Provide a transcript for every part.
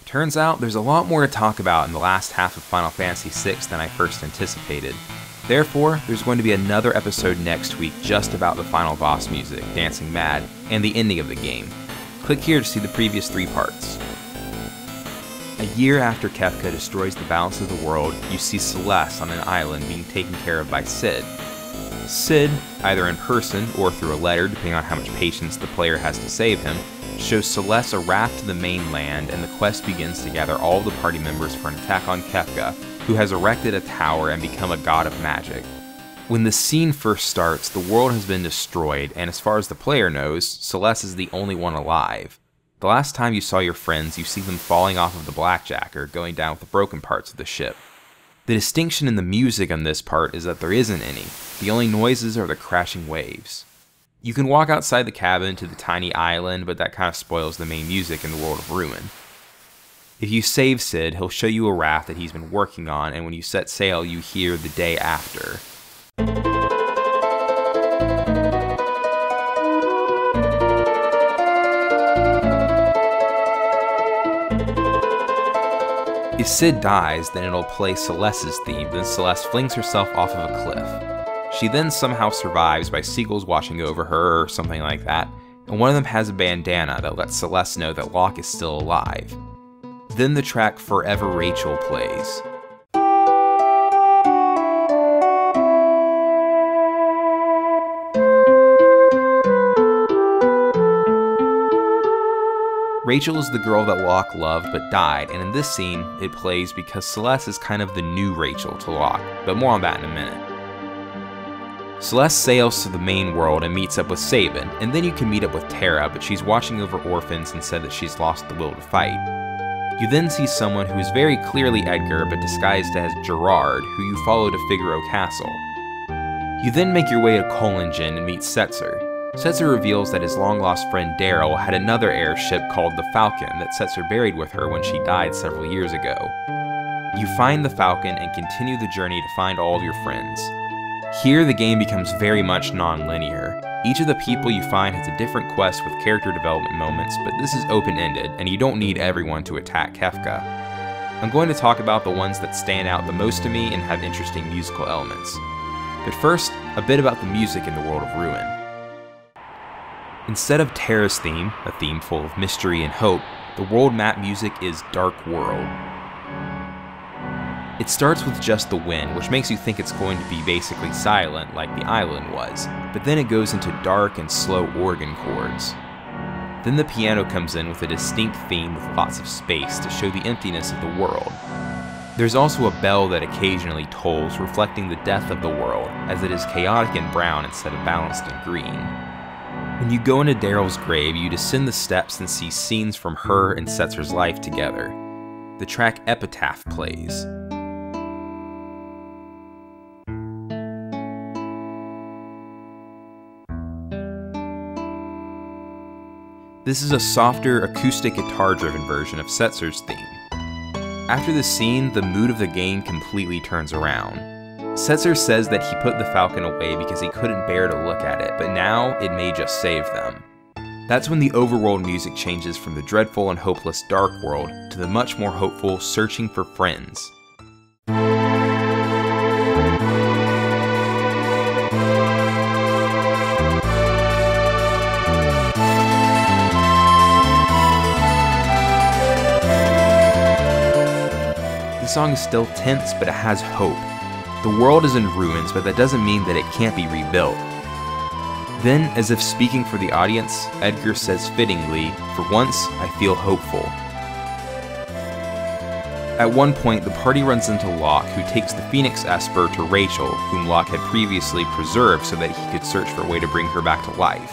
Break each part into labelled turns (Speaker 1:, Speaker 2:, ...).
Speaker 1: Turns out there's a lot more to talk about in the last half of Final Fantasy VI than I first anticipated. Therefore, there's going to be another episode next week just about the final boss music, Dancing Mad, and the ending of the game. Click here to see the previous 3 parts. A year after Kefka destroys the balance of the world, you see Celes on an island being taken care of by Cid. Cid, either in person or through a letter, depending on how much patience the player has to save him, shows Celes a raft to the mainland, and the quest begins to gather all of the party members for an attack on Kefka, who has erected a tower and become a god of magic. When the scene first starts, the world has been destroyed, and as far as the player knows, Celes is the only one alive. The last time you saw your friends, you see them falling off of the Blackjacker, going down with the broken parts of the ship. The distinction in the music on this part is that there isn't any. The only noises are the crashing waves. You can walk outside the cabin to the tiny island, but that kind of spoils the main music in the World of Ruin. If you save Cid, he'll show you a raft that he's been working on, and when you set sail, you hear The Day After. If Cid dies, then it'll play Celes's theme, then Celes flings herself off of a cliff. She then somehow survives by seagulls watching over her or something like that, and one of them has a bandana that lets Celes know that Locke is still alive. Then the track Forever Rachel plays. Rachel is the girl that Locke loved but died, and in this scene, it plays because Celes is kind of the new Rachel to Locke, but more on that in a minute. Celes sails to the main world and meets up with Sabin, and then you can meet up with Terra, but she's watching over orphans and said that she's lost the will to fight. You then see someone who is very clearly Edgar but disguised as Gerard, who you follow to Figaro Castle. You then make your way to Kolingen and meet Setzer. Setzer reveals that his long-lost friend Daryl had another airship called the Falcon that Setzer buried with her when she died several years ago. You find the Falcon and continue the journey to find all of your friends. Here, the game becomes very much non-linear. Each of the people you find has a different quest with character development moments, but this is open-ended, and you don't need everyone to attack Kefka. I'm going to talk about the ones that stand out the most to me and have interesting musical elements. But first, a bit about the music in the World of Ruin. Instead of Terra's theme, a theme full of mystery and hope, the world map music is Dark World. It starts with just the wind, which makes you think it's going to be basically silent like the island was, but then it goes into dark and slow organ chords. Then the piano comes in with a distinct theme with lots of space to show the emptiness of the world. There's also a bell that occasionally tolls, reflecting the death of the world, as it is chaotic and brown instead of balanced and green. When you go into Daryl's grave, you descend the steps and see scenes from her and Setzer's life together. The track Epitaph plays. This is a softer, acoustic guitar-driven version of Setzer's theme. After the scene, the mood of the game completely turns around. Setzer says that he put the Falcon away because he couldn't bear to look at it, but now it may just save them. That's when the overworld music changes from the dreadful and hopeless Dark World to the much more hopeful Searching for Friends. The song is still tense, but it has hope. The world is in ruins, but that doesn't mean that it can't be rebuilt. Then, as if speaking for the audience, Edgar says fittingly, "For once, I feel hopeful." At one point, the party runs into Locke, who takes the Phoenix Esper to Rachel, whom Locke had previously preserved so that he could search for a way to bring her back to life.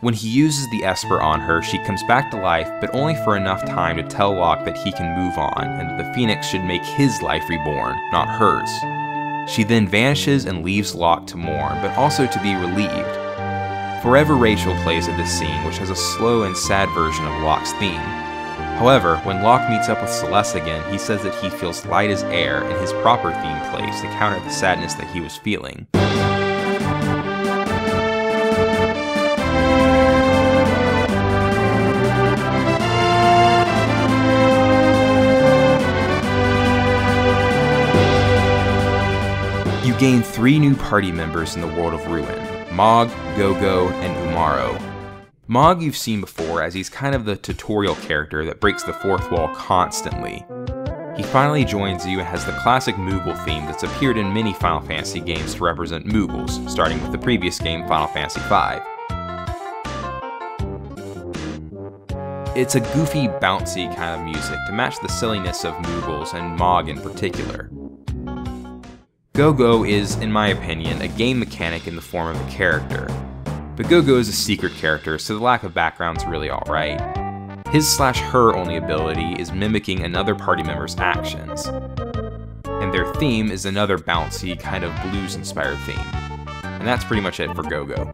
Speaker 1: When he uses the Esper on her, she comes back to life, but only for enough time to tell Locke that he can move on, and that the Phoenix should make his life reborn, not hers. She then vanishes and leaves Locke to mourn, but also to be relieved. Forever Rachel plays at this scene, which has a slow and sad version of Locke's theme. However, when Locke meets up with Celes again, he says that he feels light as air, and his proper theme plays to counter the sadness that he was feeling. gain 3 new party members in the World of Ruin: Mog, Gogo, and Umaro. Mog you've seen before, as he's kind of the tutorial character that breaks the fourth wall constantly. He finally joins you and has the classic Moogle theme that's appeared in many Final Fantasy games to represent Moogles, starting with the previous game, Final Fantasy V. It's a goofy, bouncy kind of music to match the silliness of Moogles and Mog in particular. Gogo is, in my opinion, a game mechanic in the form of a character. But Gogo is a secret character, so the lack of background's really alright. His/her only ability is mimicking another party member's actions. And their theme is another bouncy, kind of blues-inspired theme. And that's pretty much it for Gogo.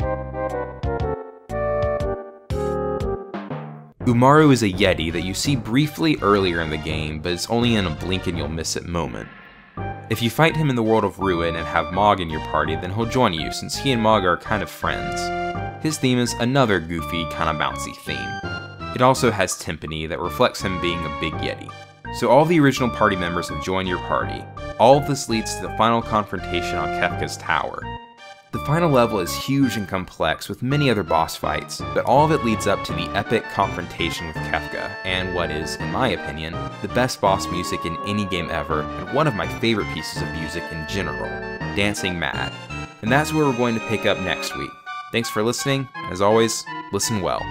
Speaker 1: Umaro is a Yeti that you see briefly earlier in the game, but it's only in a blink and you'll miss it moment. If you fight him in the World of Ruin and have Mog in your party, then he'll join you since he and Mog are kind of friends. His theme is another goofy, kind of bouncy theme. It also has timpani that reflects him being a big Yeti. So all the original party members have joined your party. All of this leads to the final confrontation on Kefka's tower. The final level is huge and complex with many other boss fights, but all of it leads up to the epic confrontation with Kefka, and what is, in my opinion, the best boss music in any game ever, and one of my favorite pieces of music in general, Dancing Mad. And that's where we're going to pick up next week. Thanks for listening, as always, listen well.